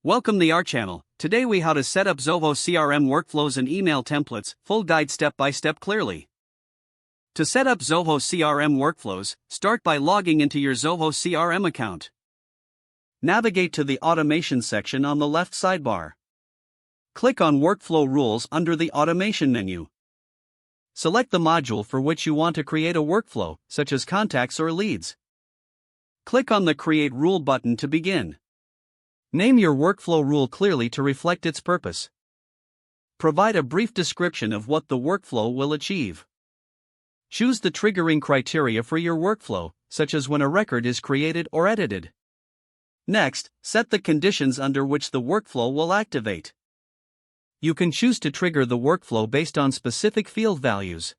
Welcome to our channel. Today we how to set up Zoho CRM workflows and email templates, full guide step by step clearly. To set up Zoho CRM workflows, start by logging into your Zoho CRM account. Navigate to the automation section on the left sidebar. Click on Workflow Rules under the Automation menu. Select the module for which you want to create a workflow, such as contacts or leads. Click on the Create Rule button to begin. Name your workflow rule clearly to reflect its purpose. Provide a brief description of what the workflow will achieve. Choose the triggering criteria for your workflow, such as when a record is created or edited. Next, set the conditions under which the workflow will activate. You can choose to trigger the workflow based on specific field values.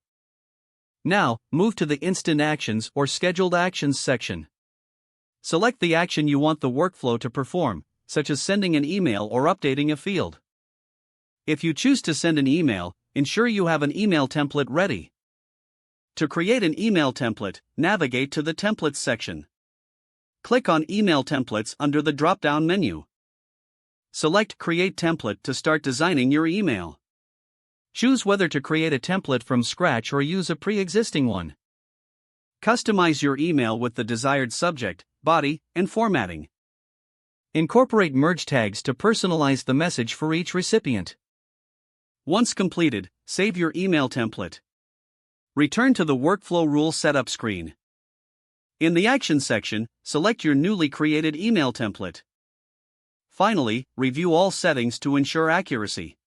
Now, move to the Instant Actions or Scheduled Actions section. Select the action you want the workflow to perform, such as sending an email or updating a field. If you choose to send an email, ensure you have an email template ready. To create an email template, navigate to the Templates section. Click on Email Templates under the drop-down menu. Select Create Template to start designing your email. Choose whether to create a template from scratch or use a pre-existing one. Customize your email with the desired subject, body, and formatting. Incorporate merge tags to personalize the message for each recipient. Once completed, save your email template. Return to the Workflow Rule Setup screen. In the Actions section, select your newly created email template. Finally, review all settings to ensure accuracy.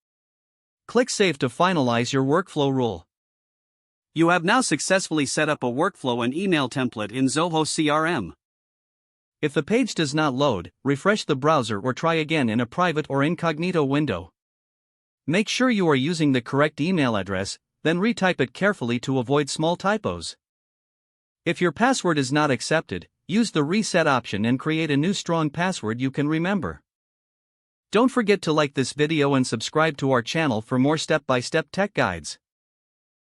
Click Save to finalize your workflow rule. You have now successfully set up a workflow and email template in Zoho CRM. If the page does not load, refresh the browser or try again in a private or incognito window. Make sure you are using the correct email address, then retype it carefully to avoid small typos. If your password is not accepted, use the reset option and create a new strong password you can remember. Don't forget to like this video and subscribe to our channel for more step-by-step tech guides.